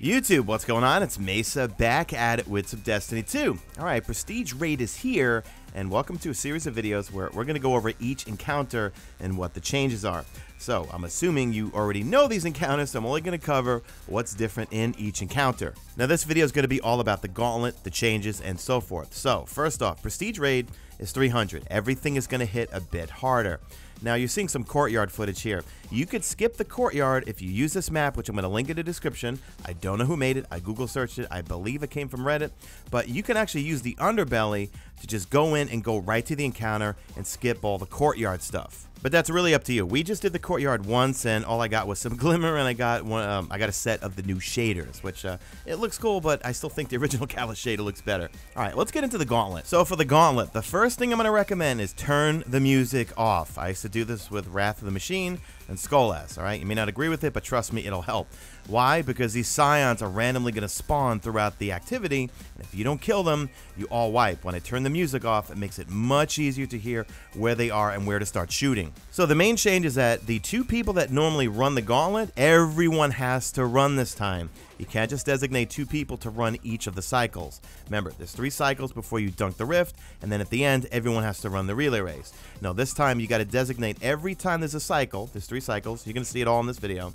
YouTube, what's going on? It's Mesa back at it with some Destiny 2. Alright, Prestige Raid is here, and welcome to a series of videos where we're going to go over each encounter and what the changes are. So, I'm assuming you already know these encounters, so I'm only going to cover what's different in each encounter. Now, this video is going to be all about the Gauntlet, the changes, and so forth. So, first off, Prestige Raid is 300. Everything is going to hit a bit harder. Now, you're seeing some courtyard footage here. You could skip the courtyard if you use this map, which I'm going to link in the description. I don't know who made it. I Google searched it. I believe it came from Reddit. But you can actually use the underbelly to just go in and go right to the encounter and skip all the courtyard stuff. But that's really up to you. We just did the courtyard once, and all I got was some glimmer, and I got one. I got a set of the new shaders, which it looks cool, but I still think the original Callus shader looks better. All right, let's get into the Gauntlet. So for the Gauntlet, the first thing I'm going to recommend is turn the music off. I used to do this with Wrath of the Machine and Skolas. All right, you may not agree with it, but trust me, it'll help. Why? Because these scions are randomly going to spawn throughout the activity, and if you don't kill them, you all wipe. When I turn the music off, it makes it much easier to hear where they are and where to start shooting. So the main change is that the two people that normally run the Gauntlet, everyone has to run this time. You can't just designate two people to run each of the cycles. Remember, there's 3 cycles before you dunk the rift, and then at the end, everyone has to run the relay race. Now, this time, you got to designate every time there's a cycle. There's 3 cycles. You're going to see it all in this video.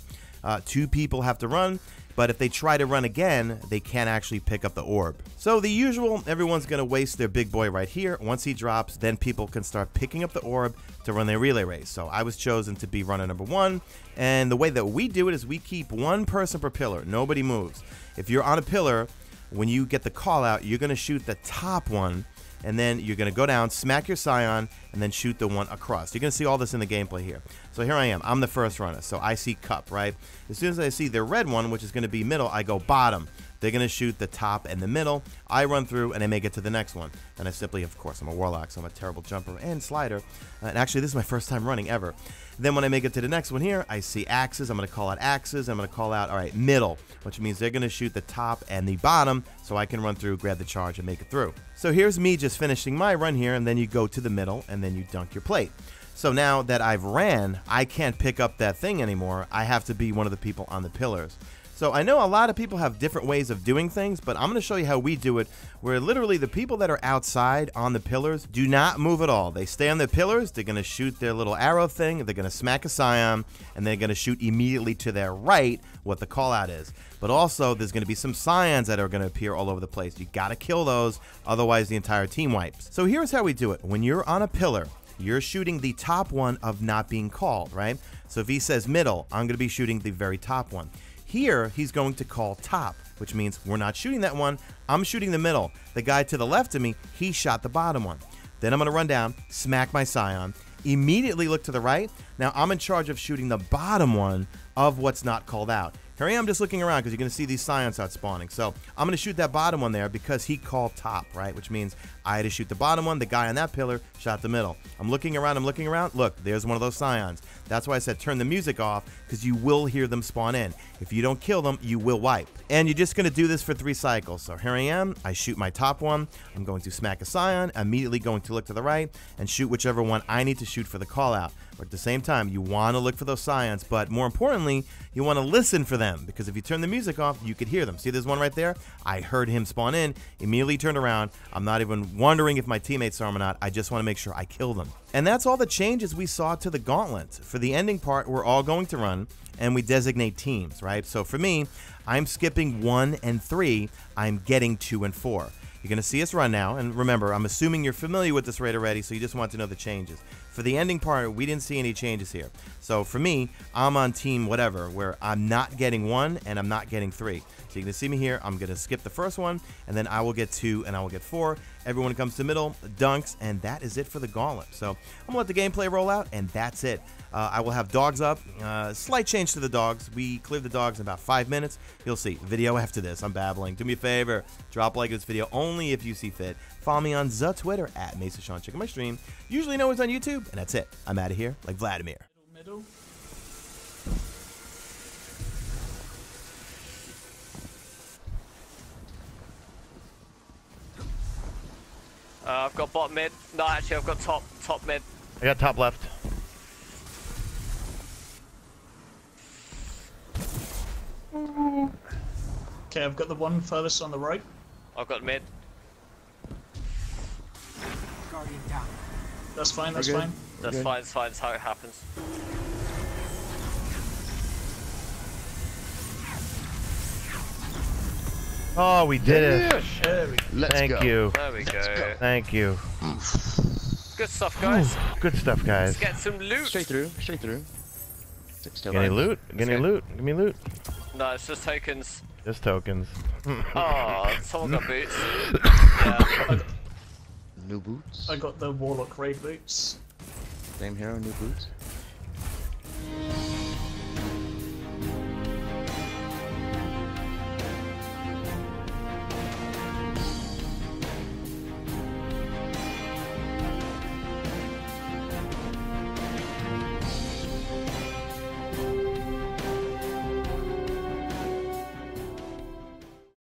2 people have to run, but if they try to run again, they can't actually pick up the orb. So the usual, everyone's going to waste their big boy right here. Once he drops, then people can start picking up the orb to run their relay race. So I was chosen to be runner number 1, and the way that we do it is we keep 1 person per pillar. Nobody moves. If you're on a pillar, when you get the call out, you're going to shoot the top one, and then you're going to go down, smack your scion, and then shoot the one across. You're going to see all this in the gameplay here. So here I am. I'm the first runner, so I see cup, right? As soon as I see the red one, which is going to be middle, I go bottom. They're going to shoot the top and the middle. I run through, and I make it to the next one. And I simply, of course, I'm a warlock, so I'm a terrible jumper and slider. And actually, this is my first time running ever. Then when I make it to the next one here, I see axes. I'm going to call out axes. I'm going to call out, all right, middle, which means they're going to shoot the top and the bottom, so I can run through, grab the charge, and make it through. So here's me just finishing my run here, and then you go to the middle, and then you dunk your plate. So now that I've ran, I can't pick up that thing anymore. I have to be one of the people on the pillars. So I know a lot of people have different ways of doing things, but I'm going to show you how we do it, where literally the people that are outside on the pillars do not move at all. They stay on the pillars, they're going to shoot their little arrow thing, they're going to smack a scion, and they're going to shoot immediately to their right what the call out is. But also, there's going to be some scions that are going to appear all over the place. You got to kill those, otherwise the entire team wipes. So here's how we do it. When you're on a pillar, you're shooting the top one of not being called, right? So if he says middle, I'm going to be shooting the very top one. Here, he's going to call top, which means we're not shooting that one. I'm shooting the middle. The guy to the left of me, he shot the bottom one. Then I'm going to run down, smack my scion, immediately look to the right. Now, I'm in charge of shooting the bottom one of what's not called out. Here I am just looking around because you're going to see these scions start spawning. So I'm going to shoot that bottom one there because he called top, right? Which means I had to shoot the bottom one. The guy on that pillar shot the middle. I'm looking around. I'm looking around. Look, there's one of those scions. That's why I said turn the music off, because you will hear them spawn in. If you don't kill them, you will wipe. And you're just going to do this for 3 cycles. So here I am. I shoot my top one. I'm going to smack a scion. Immediately going to look to the right and shoot whichever one I need to shoot for the call out. But at the same time, you want to look for those scions, but more importantly, you want to listen for them, because if you turn the music off, you could hear them. See, there's one right there? I heard him spawn in, immediately turned around. I'm not even wondering if my teammates saw him or not. I just want to make sure I kill them. And that's all the changes we saw to the Gauntlet. For the ending part, we're all going to run, and we designate teams, right? So for me, I'm skipping 1 and 3. I'm getting 2 and 4. You're going to see us run now, and remember, I'm assuming you're familiar with this raid already, so you just want to know the changes. For the ending part, we didn't see any changes here. So for me, I'm on team whatever, where I'm not getting 1 and I'm not getting 3. So you're going to see me here. I'm going to skip the first one, and then I will get 2 and I will get 4. Everyone comes to middle, dunks, and that is it for the Gauntlet. So I'm going to let the gameplay roll out, and that's it. I will have dogs up. Slight change to the dogs. We cleared the dogs in about 5 minutes. You'll see. Video after this. I'm babbling. Do me a favor. Drop a like this video only if you see fit. Follow me on the Twitter at Mesa Sean. Check out my stream. Usually know it's on YouTube. And that's it. I'm out of here like Vladimir. Middle. I've got bottom mid. No, actually, I've got top mid. I got top left. Okay, I've got the one furthest on the right. I've got mid. Guardian down. That's fine, that's We're good. fine. That's Okay. fine, it's fine, it's how it happens. Oh, we did it. There we go. Let's Thank go. you. There we go. Thank you. Good stuff, guys. Good stuff, guys. Let's get some loot. Straight through, straight through. 6 Get any loot? Get any Okay. loot? Give me loot. No, it's just tokens. Just tokens. Oh, someone got boots. Yeah. New boots. I got the Warlock raid boots. Same hero, new boots.